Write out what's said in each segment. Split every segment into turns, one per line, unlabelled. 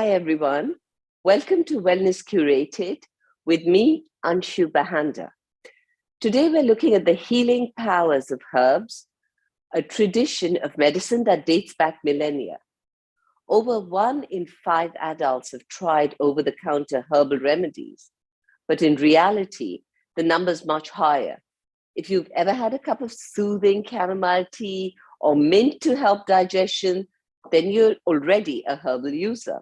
Hi, everyone. Welcome to Wellness Curated with me, Anshu Bahanda. Today, we're looking at the healing powers of herbs, a tradition of medicine that dates back millennia. Over 1 in 5 adults have tried over-the-counter herbal remedies, but in reality, the number's much higher. If you've ever had a cup of soothing chamomile tea or mint to help digestion, then you're already a herbal user.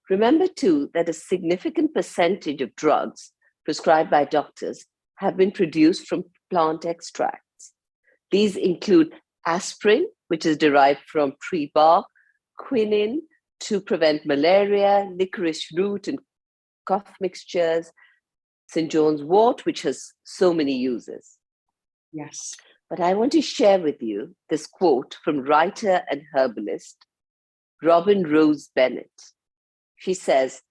Remember, too, that a significant percentage of drugs prescribed by doctors have been produced from plant extracts. These include aspirin, which is derived from tree bark, quinine to prevent malaria, licorice root and cough mixtures, St. John's wort, which has so many uses.
Yes.
But I want to share with you this quote from writer and herbalist Robin Rose Bennett. She says,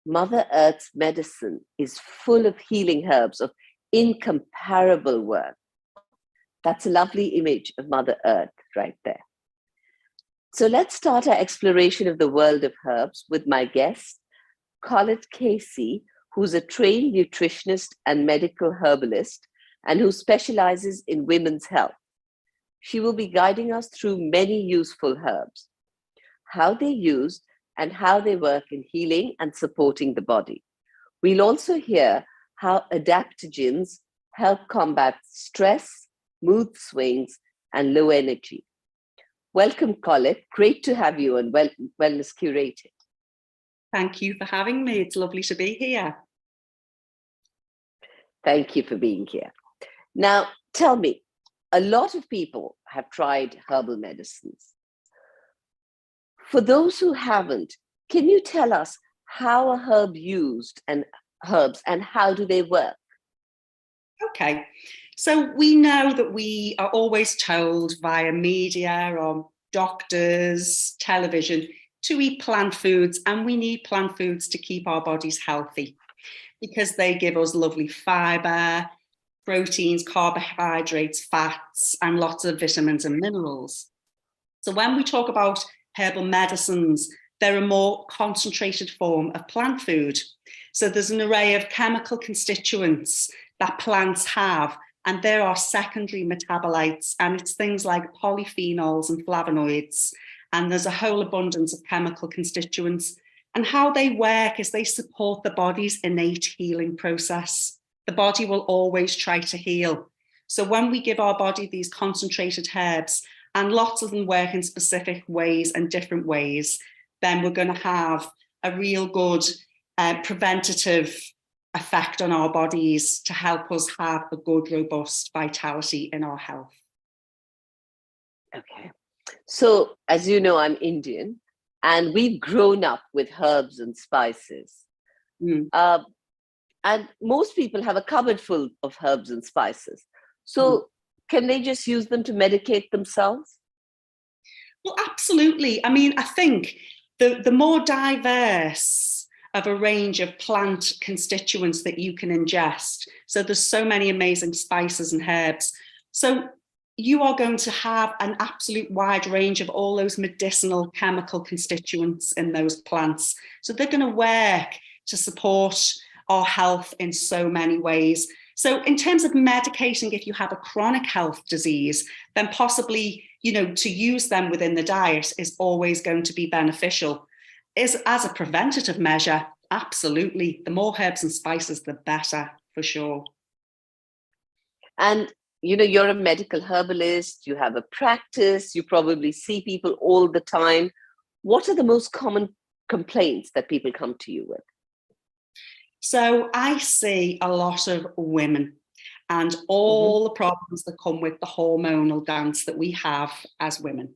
"Mother Earth's medicine is full of healing herbs of incomparable worth." That's a lovely image of Mother Earth right there. So let's start our exploration of the world of herbs with my guest, Collette Casey, who's a trained nutritionist and medical herbalist and who specializes in women's health. She will be guiding us through many useful herbs, how they're used, and how they work in healing and supporting the body. We'll also hear how adaptogens help combat stress, mood swings, and low energy. Welcome, Collette. Great to have you on Wellness Curated.
Thank you for having me. It's lovely to be here.
Thank you for being here. Now, tell me, a lot of people have tried herbal medicines. For those who haven't, can you tell us how a herb used and herbs and how do they work?
Okay, so we know that we are always told via media or doctors, television, to eat plant foods, and we need plant foods to keep our bodies healthy because they give us lovely fiber, proteins, carbohydrates, fats, and lots of vitamins and minerals. So when we talk about herbal medicines, they're a more concentrated form of plant food. So there's an array of chemical constituents that plants have, and there are secondary metabolites, and it's things like polyphenols and flavonoids, and there's a whole abundance of chemical constituents. And how they work is they support the body's innate healing process. The body will always try to heal. So when we give our body these concentrated herbs, and lots of them work in specific ways and different ways, then we're going to have a real good preventative effect on our bodies to help us have a good, robust vitality in our health.
Okay. So, as you know, I'm Indian, and we've grown up with herbs and spices. And most people have a cupboard full of herbs and spices. So can they just use them to medicate themselves?
Well, absolutely. I mean, I think the more diverse of a range of plant constituents that you can ingest, so there's so many amazing spices and herbs. So you are going to have an absolute wide range of all those medicinal chemical constituents in those plants. So they're going to work to support our health in so many ways. So in terms of medicating, if you have a chronic health disease, then possibly, to use them within the diet is always going to be beneficial. As a preventative measure, absolutely. The more herbs and spices, the better, for sure.
And, you're a medical herbalist, you have a practice, you probably see people all the time. What are the most common complaints that people come to you with?
So I see a lot of women and all the problems that come with the hormonal dance that we have as women.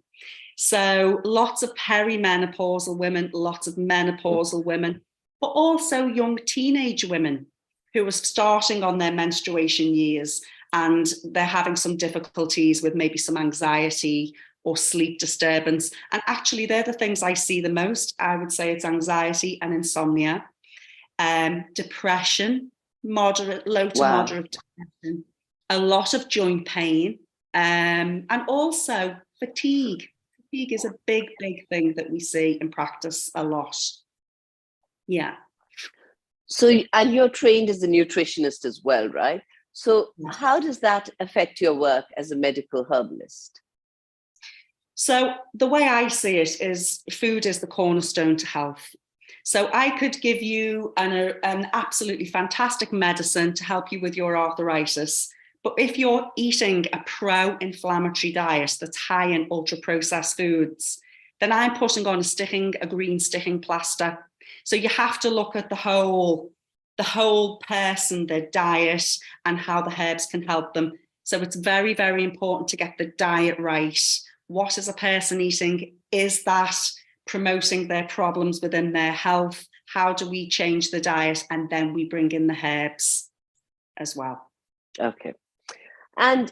So lots of perimenopausal women, lots of menopausal women, but also young teenage women who are starting on their menstruation years and they're having some difficulties with maybe some anxiety or sleep disturbance. And actually, they're the things I see the most. I would say it's anxiety and insomnia. Depression, low to moderate depression, a lot of joint pain, and also fatigue. Fatigue is a big thing that we see in practice a lot. Yeah.
So, and you're trained as a nutritionist as well, right? So
Yes.
how does that affect your work as a medical herbalist?
So the way I see it is food is the cornerstone to health. So I could give you an absolutely fantastic medicine to help you with your arthritis. But if you're eating a pro-inflammatory diet that's high in ultra-processed foods, then I'm putting on a green sticking plaster. So you have to look at the whole person, their diet, and how the herbs can help them. So it's very, very important to get the diet right. What is a person eating? Is that promoting their problems within their health? How do we change the diet? And then we bring in the herbs as well.
Okay. And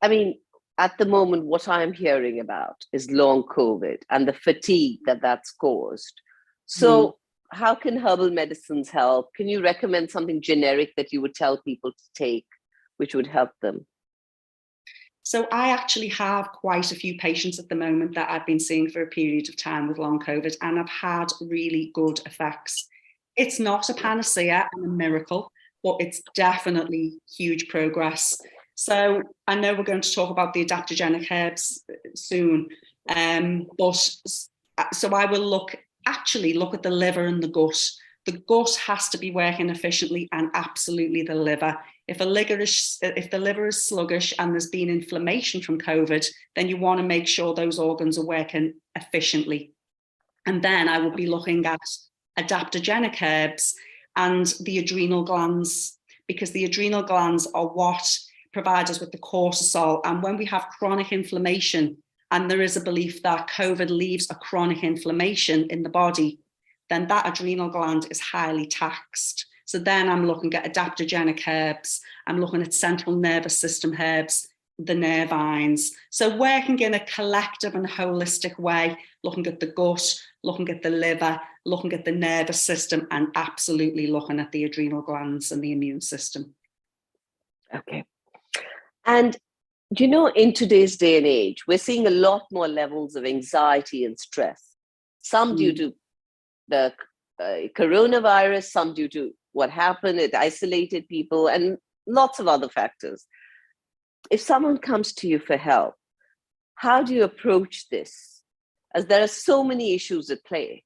I mean, at the moment, what I'm hearing about is long COVID and the fatigue that that's caused. So how can herbal medicines help? Can you recommend something generic that you would tell people to take, which would help them?
So I actually have quite a few patients at the moment that I've been seeing for a period of time with long COVID, and I've had really good effects. It's not a panacea and a miracle, but it's definitely huge progress. So I know we're going to talk about the adaptogenic herbs soon, so I will look at the liver and the gut. The gut has to be working efficiently, and absolutely the liver. If the liver is sluggish and there's been inflammation from COVID, then you want to make sure those organs are working efficiently. And then I would be looking at adaptogenic herbs and the adrenal glands, because the adrenal glands are what provide us with the cortisol. And when we have chronic inflammation, and there is a belief that COVID leaves a chronic inflammation in the body, then that adrenal gland is highly taxed. So then I'm looking at adaptogenic herbs, I'm looking at central nervous system herbs, the nervines. So working in a collective and holistic way, looking at the gut, looking at the liver, looking at the nervous system, and absolutely looking at the adrenal glands and the immune system.
Okay. And you know, in today's day and age, we're seeing a lot more levels of anxiety and stress, some due to the coronavirus, some due to what happened, it isolated people, and lots of other factors. If someone comes to you for help, how do you approach this? As there are so many issues at play.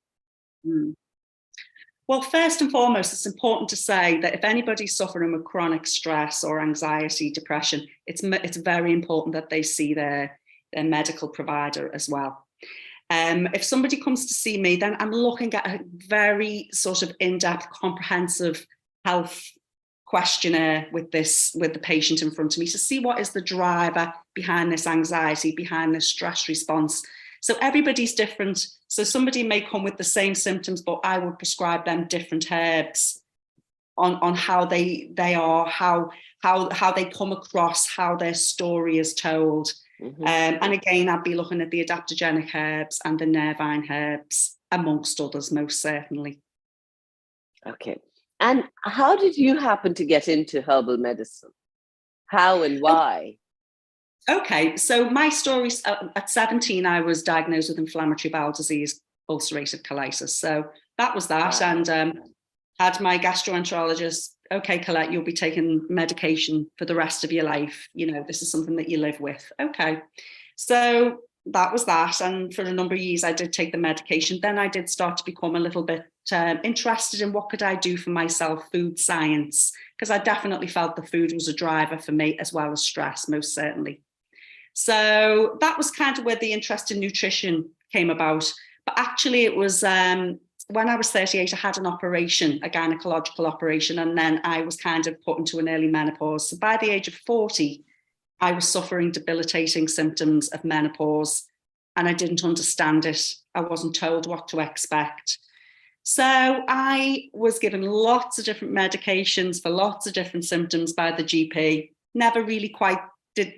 Well, first and foremost, it's important to say that if anybody's suffering with chronic stress or anxiety, depression, it's very important that they see their medical provider as well. If somebody comes to see me, then I'm looking at a very sort of in-depth, comprehensive health questionnaire with the patient in front of me to see what is the driver behind this anxiety, behind this stress response. So everybody's different. So somebody may come with the same symptoms, but I would prescribe them different herbs on how they are, how they come across, how their story is told. And again, I'd be looking at the adaptogenic herbs and the nervine herbs, amongst others, most certainly.
Okay. And how did you happen to get into herbal medicine? How and why?
Okay, so my story, at 17, I was diagnosed with inflammatory bowel disease, ulcerative colitis. So that was that. Wow. And had my gastroenterologist, okay, Collette, you'll be taking medication for the rest of your life. You know, this is something that you live with. Okay. So that was that. And for a number of years, I did take the medication. Then I did start to become a little bit interested in what could I do for myself, food science, because I definitely felt the food was a driver for me, as well as stress, most certainly. So that was kind of where the interest in nutrition came about. But actually it was when I was 38, I had an operation, a gynecological operation, and then I was kind of put into an early menopause. So by the age of 40, I was suffering debilitating symptoms of menopause, and I didn't understand it. I wasn't told what to expect. So I was given lots of different medications for lots of different symptoms by the GP. Never really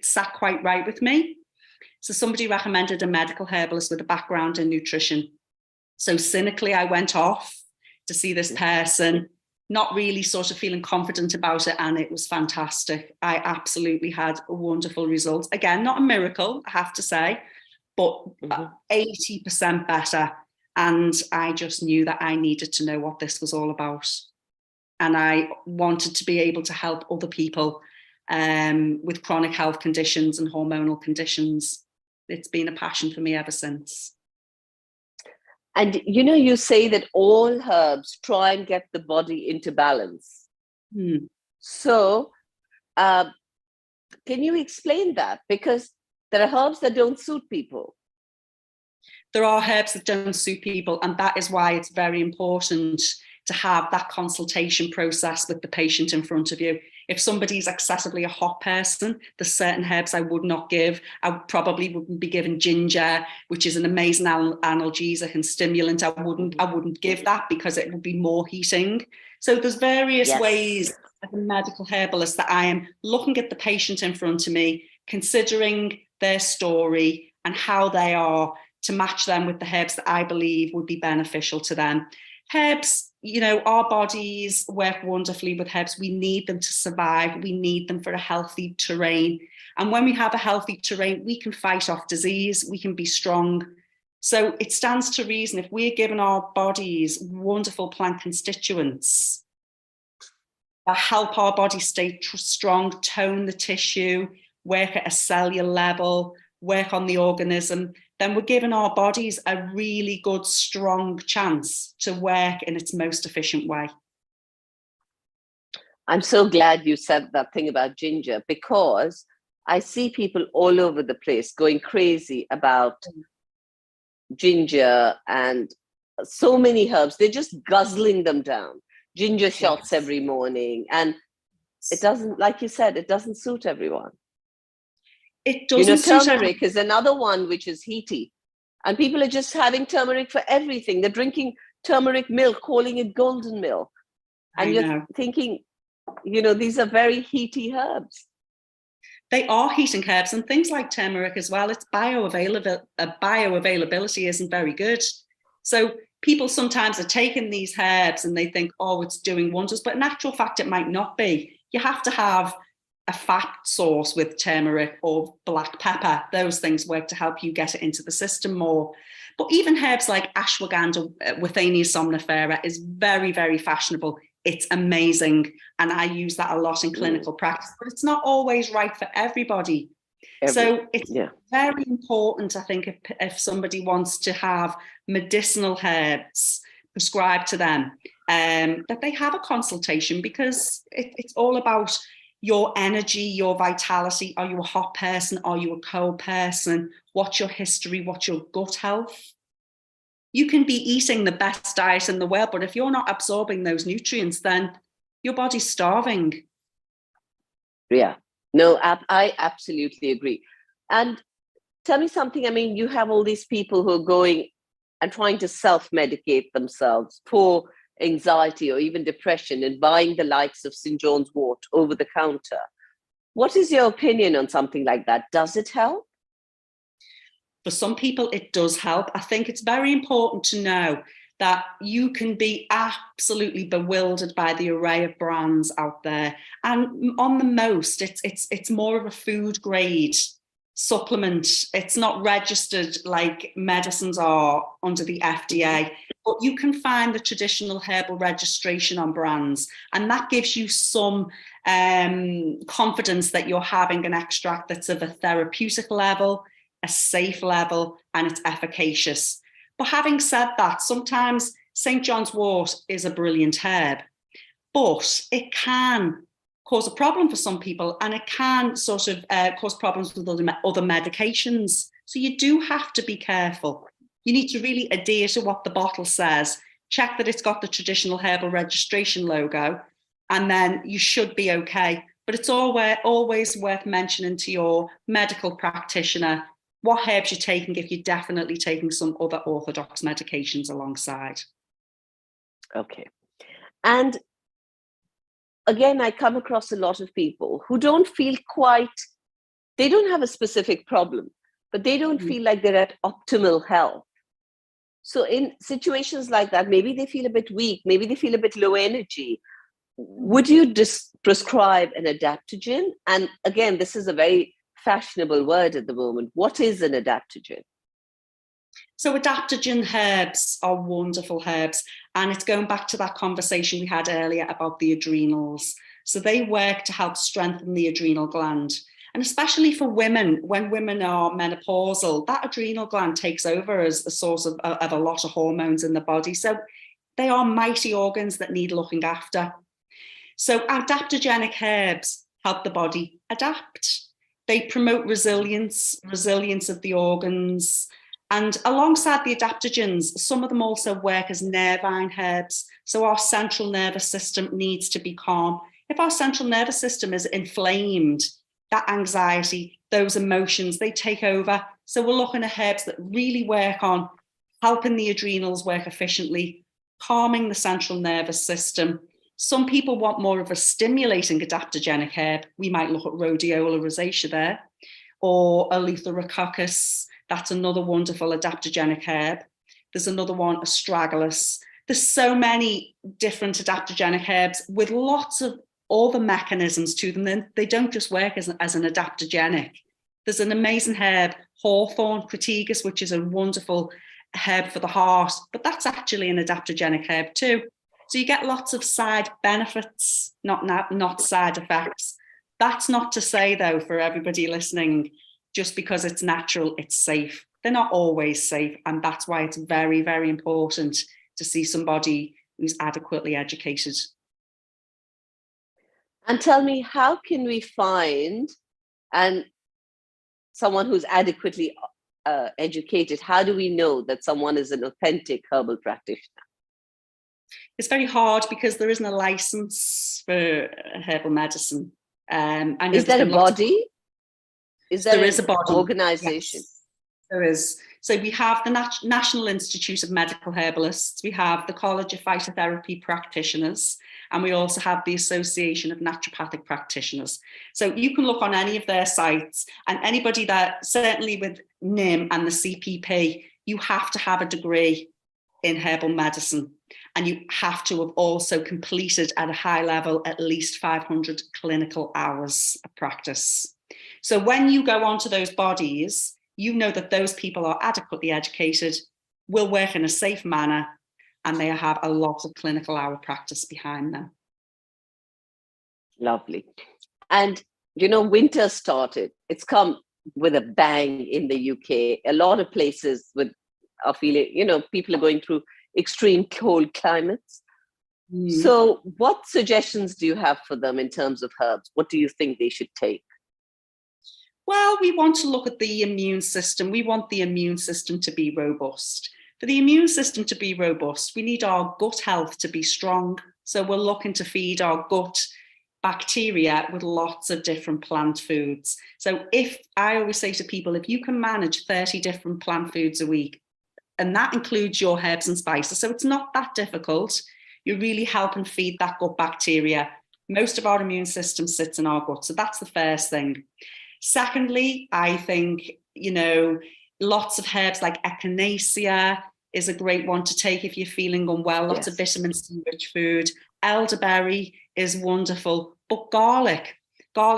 sat quite right with me. So somebody recommended a medical herbalist with a background in nutrition. So cynically, I went off to see this person, not really sort of feeling confident about it. And it was fantastic. I absolutely had a wonderful result. Again, not a miracle, I have to say, but 80% better. And I just knew that I needed to know what this was all about. And I wanted to be able to help other people with chronic health conditions and hormonal conditions. It's been a passion for me ever since.
And you say that all herbs try and get the body into balance. So can you explain that? Because there are herbs that don't suit people.
There are herbs that don't suit people, and that is why it's very important to have that consultation process with the patient in front of you. If somebody's excessively a hot person, there's certain herbs I would not give. I probably wouldn't be given ginger, which is an amazing analgesic and stimulant. I wouldn't give that because it would be more heating. So there's various ways as a medical herbalist that I am looking at the patient in front of me, considering their story and how they are, to match them with the herbs that I believe would be beneficial to them. Herbs, our bodies work wonderfully with herbs. We need them to survive. We need them for a healthy terrain. And when we have a healthy terrain, we can fight off disease. We can be strong. So it stands to reason, if we're giving our bodies wonderful plant constituents that help our body stay strong, tone the tissue, work at a cellular level, work on the organism, then we're giving our bodies a really good, strong chance to work in its most efficient way.
I'm so glad you said that thing about ginger, because I see people all over the place going crazy about ginger and so many herbs. They're just guzzling them down. Ginger shots every morning. And it doesn't, like you said, it doesn't suit everyone.
It doesn't.
Turmeric is another one which is heaty. And people are just having turmeric for everything. They're drinking turmeric milk, calling it golden milk. And you're thinking, these are very heaty herbs.
They are heating herbs, and things like turmeric as well. Its bioavailability isn't very good. So people sometimes are taking these herbs and they think, oh, it's doing wonders. But in actual fact, it might not be. You have to have a fat source with turmeric or black pepper. Those things work to help you get it into the system more. But even herbs like ashwagandha, Withania somnifera, is very, very fashionable. It's amazing. And I use that a lot in clinical practice, but it's not always right for everybody. So it's very important, I think, if somebody wants to have medicinal herbs prescribed to them, that they have a consultation, because it's all about your energy, your vitality. Are you a hot person? Are you a cold person? What's your history? What's your gut health? You can be eating the best diet in the world, but if you're not absorbing those nutrients, then your body's starving.
Yeah, no, I absolutely agree. And tell me something. I mean, you have all these people who are going and trying to self-medicate themselves for anxiety or even depression and buying the likes of St. John's wort over the counter. What is your opinion on something like that? Does it help?
For some people, it does help. I think it's very important to know that you can be absolutely bewildered by the array of brands out there. And on the most, it's more of a food grade supplement. It's not registered like medicines are under the FDA, but you can find the traditional herbal registration on brands, and that gives you some confidence that you're having an extract that's of a therapeutic level, a safe level, and it's efficacious. But having said that, sometimes St. John's wort is a brilliant herb, but it can cause a problem for some people, and it can sort of cause problems with other medications. So you do have to be careful. You need to really adhere to what the bottle says, check that it's got the traditional herbal registration logo, and then you should be okay. But it's always worth mentioning to your medical practitioner what herbs you're taking, if you're definitely taking some other orthodox medications alongside.
Okay. And again, I come across a lot of people who don't feel they don't have a specific problem, but they don't feel like they're at optimal health. So in situations like that, maybe they feel a bit weak, maybe they feel a bit low energy. Would you prescribe an adaptogen? And again, this is a very fashionable word at the moment. What is an adaptogen?
So adaptogen herbs are wonderful herbs. And it's going back to that conversation we had earlier about the adrenals. So they work to help strengthen the adrenal gland. And especially for women, when women are menopausal, that adrenal gland takes over as a source of a lot of hormones in the body. So they are mighty organs that need looking after. So adaptogenic herbs help the body adapt. They promote resilience of the organs. And alongside the adaptogens, some of them also work as nervine herbs. So our central nervous system needs to be calm. If our central nervous system is inflamed, that anxiety, those emotions, they take over. So we're looking at herbs that really work on helping the adrenals work efficiently, calming the central nervous system. Some people want more of a stimulating adaptogenic herb. We might look at rhodiola rosacea there, or Eleutherococcus. That's another wonderful adaptogenic herb. There's another one, astragalus. There's so many different adaptogenic herbs with lots of other mechanisms to them. Then they don't just work as an adaptogenic. There's an amazing herb, hawthorn crataegus, which is a wonderful herb for the heart, but that's actually an adaptogenic herb too. So you get lots of side benefits, not side effects. That's not to say, though, for everybody listening, just because it's natural, it's safe. They're not always safe. And that's why it's very, very important to see somebody who's adequately educated.
And tell me, how can we find someone who's adequately educated? How do we know that someone is an authentic herbal practitioner?
It's very hard because there isn't a license for herbal medicine.
Is there a body? There is a body organization?
Yes, there is. So we have the National Institute of Medical Herbalists, we have the College of Phytotherapy Practitioners, and we also have the Association of Naturopathic Practitioners. So you can look on any of their sites, and anybody that, certainly with NIM and the CPP, you have to have a degree in herbal medicine, and you have to have also completed at a high level at least 500 clinical hours of practice. So when you go onto those bodies, you know that those people are adequately educated, will work in a safe manner, and they have a lot of clinical hour practice behind them.
Lovely. And, winter started. It's come with a bang in the UK. A lot of places are feeling, people are going through extreme cold climates. So what suggestions do you have for them in terms of herbs? What do you think they should take?
Well, we want to look at the immune system. We want the immune system to be robust. For the immune system to be robust, we need our gut health to be strong. So we're looking to feed our gut bacteria with lots of different plant foods. So I always say to people, if you can manage 30 different plant foods a week, and that includes your herbs and spices, so it's not that difficult, you're really helping feed that gut bacteria. Most of our immune system sits in our gut. So that's the first thing. Secondly, I think, lots of herbs like echinacea is a great one to take if you're feeling unwell. Lots of vitamin C rich food. Elderberry is wonderful, but garlic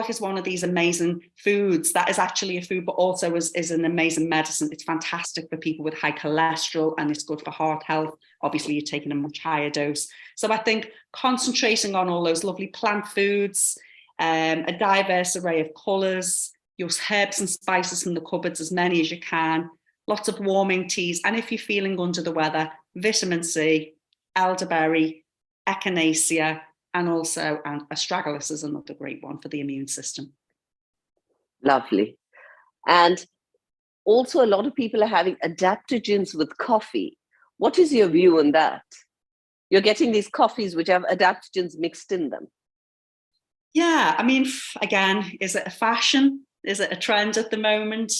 is one of these amazing foods that is actually a food, but also is an amazing medicine. It's fantastic for people with high cholesterol, and it's good for heart health. Obviously, you're taking a much higher dose. So I think concentrating on all those lovely plant foods, a diverse array of colours, your herbs and spices from the cupboards, as many as you can, lots of warming teas, and if you're feeling under the weather, vitamin C, elderberry, echinacea, and also astragalus is another great one for the immune system.
Lovely. And also a lot of people are having adaptogens with coffee. What is your view on that? You're getting these coffees which have adaptogens mixed in them.
Yeah, I mean, again, is it a fashion? Is it a trend at the moment?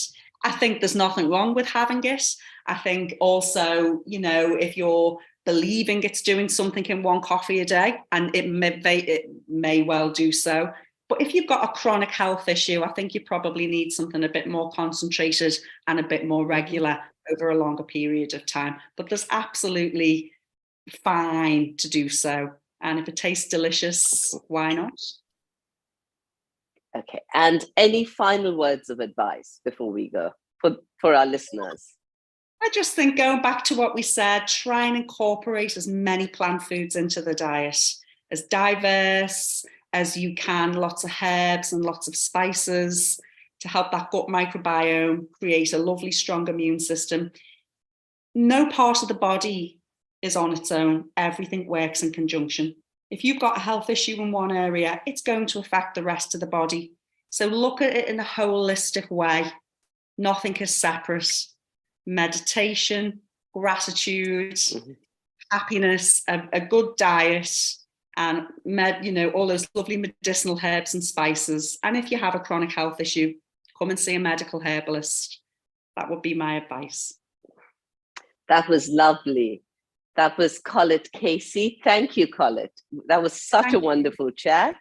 I think there's nothing wrong with having it. I think also, if you're believing it's doing something in one coffee a day, and it may well do so. But if you've got a chronic health issue, I think you probably need something a bit more concentrated and a bit more regular over a longer period of time. But there's absolutely fine to do so. And if it tastes delicious, why not?
Okay. And any final words of advice before we go for our listeners?
I just think going back to what we said, try and incorporate as many plant foods into the diet, as diverse as you can, lots of herbs and lots of spices to help that gut microbiome create a lovely, strong immune system. No part of the body is on its own. Everything works in conjunction. If you've got a health issue in one area, it's going to affect the rest of the body. So look at it in a holistic way. Nothing is separate. Meditation, gratitude, happiness, a good diet, and all those lovely medicinal herbs and spices. And if you have a chronic health issue, come and see a medical herbalist. That would be my advice.
That was lovely. That was Collette Casey. Thank you, Collette. That was such a wonderful chat.